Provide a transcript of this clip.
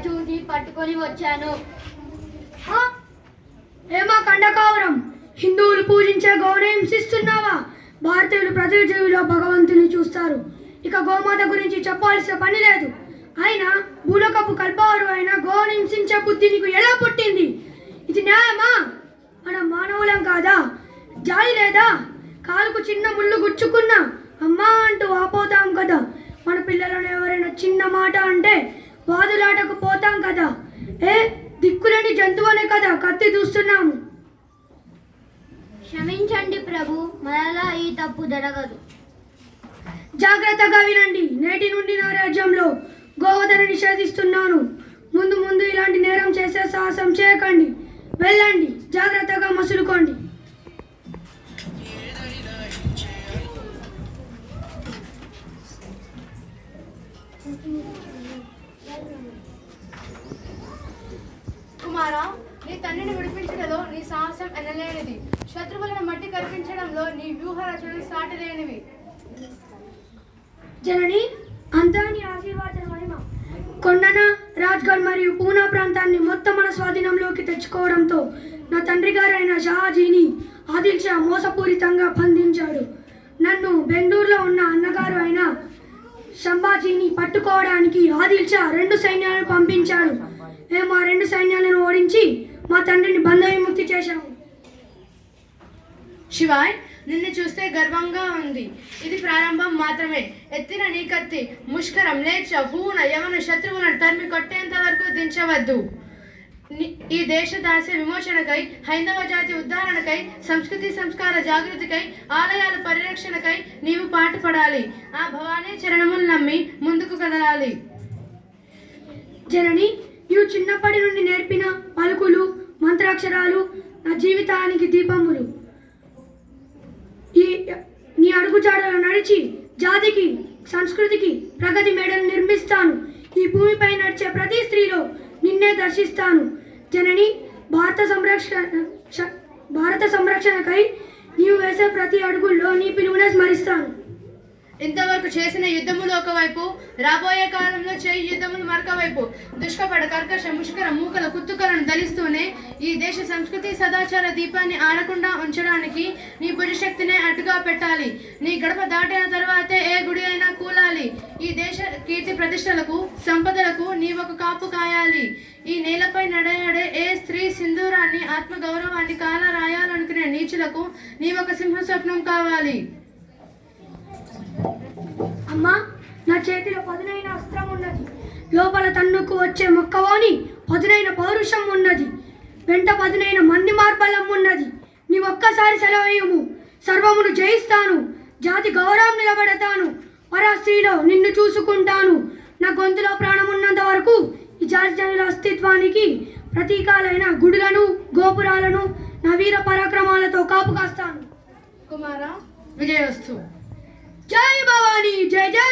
చూసి పట్టుకొని వచ్చాను. ఏమా కండకావరం, హిందువులు పూజించే గోవును హింసిస్తున్నావా? భారతీయులు ప్రతి జీవిలో భగవంతుని చూస్తారు. ఇక గోమాత గురించి చెప్పాల్సిన పని లేదు. అయినా భూలోకపు కల్పవారు అయిన గోవును హింసించే బుద్ధి నీకు ఎలా పుట్టింది? ఇది న్యాయమా? మనం మానవులం కాదా? జాలి లేదా? కాలుకు చిన్న ముళ్ళు గుచ్చుకున్నా అమ్మా అంటూ ఆపోతాం కదా. మన పిల్లలను ఎవరైనా చిన్న మాట అంటే వాదులాటకు పోతాం కదా. దిక్కులేని జంతువునే కదా కత్తి దూస్తున్నాము. క్షమించండి ప్రభు, మరలా ఈ తప్పు జరగదు. జాగ్రత్తగా వినండి. నేటి నుండి నా రాజ్యంలో గోవధను నిషేధిస్తున్నాను. ముందు ముందు ఇలాంటి నేరం చేసే సాహసం చేయకండి. వెళ్ళండి, జాగ్రత్తగా మసులుకోండి. కుమారా, నీ తండ్రిని విడిపించడంలో నీ సాహసం ఎనలేనిది. శత్రువులను మట్టి కల్పించడంలో నీ వ్యూహ రచనలు సాటిలేనివి. జనని, అంతా నీ ఆశీర్వాద మహిమ. కొండన, రాజ్గఢ్ మరియు పూనా ప్రాంతాన్ని మొత్తం మన స్వాధీనంలోకి తెచ్చుకోవడంతో నా తండ్రి గారైన షాజీని ఆదిల్ షా మోసపూరితంగా బంధించాడు. నన్ను బెంగళూరులో ఉన్న అన్నగారు అయిన సంభాజీని పట్టుకోవడానికి ఆదిల్ షా 2 సైన్యాలను పంపించాడు. మేము ఆ 2 సైన్యాలను ఓడించి మా తండ్రిని బంధ విముక్తి చేశాము. శివాయ్, నిన్ను చూస్తే గర్వంగా ఉంది. ఇది ప్రారంభం మాత్రమే. ఎత్తిన నీ కత్తి ముష్కరం, లేచ, హూన, యవన శత్రువులను తరిమి కొట్టేంత వరకు దించవద్దు. ఈ దేశ దాస్య విమోచనకై, హైందవ జాతి ఉద్ధరణకై, సంస్కృతి సంస్కార జాగృతికై, ఆలయాల పరిరక్షణకై నీవు పాటుపడాలి. ఆ భవానీ చరణములు నమ్మి ముందుకు కదలాలి. జనని, నీవు చిన్నప్పటి నుండి నేర్పిన పలుకులు, మంత్రాక్షరాలు నా జీవితానికి దీపములు. నీ అడుగుజాడలో నడిచి జాతికి, సంస్కృతికి ప్రగతి మేడలు నిర్మిస్తాను. ఈ భూమిపై నడిచే ప్రతి స్త్రీలో నిన్నే దర్శిస్తాను. జనని, భారత సంరక్షణకై నీవు వేసే ప్రతి అడుగుల్లో నీ పిలువునే స్మరిస్తాను. ఇంతవరకు చేసిన యుద్ధములు ఒకవైపు, రాబోయే కాలంలో చేయి యుద్ధములు మరొకవైపు. దుష్కపడ, కర్కశ, ముష్కర, మూకల కుత్తుకలను ధరిస్తూనే ఈ దేశ సంస్కృతి సదాచార దీపాన్ని ఆరకుండా ఉంచడానికి నీ భుజశక్తినే అడ్డుగా పెట్టాలి. నీ గడప దాటిన తర్వాతే ఏ గుడి అయినా కూలాలి. ఈ దేశ కీర్తి ప్రతిష్టలకు, సంపదలకు నీ ఒక కాపు కాయాలి. ఈ నేలపై నడయాడే ఏ స్త్రీ సింధూరాన్ని, ఆత్మగౌరవాన్ని కాల రాయాలనుకునే నీచులకు నీ ఒక సింహ స్వప్నం కావాలి. అమ్మా, నా చేతిలో పదునైన అస్త్రం ఉన్నది. లోపల తన్నుకు వచ్చే మొక్కవోని పదునైన పౌరుషం ఉన్నది. వెంట పదునైన మంది మార్బలం ఉన్నది. నీ ఒక్కసారి సెలవేయుము, సర్వమును జయిస్తాను. జాతి గౌరవం నిలబెడతాను. పరాస్త్రీలో నిన్ను చూసుకుంటాను. నా గొంతులో ప్రాణం ఉన్నంత వరకు ఈ జాతి జనుల అస్తిత్వానికి ప్రతీకాలైన గుడులను, గోపురాలను నా వీర పరాక్రమాలతో కాపు కాస్తాను. కుమారా, విజయోస్తు. జై భవానీ, జై జై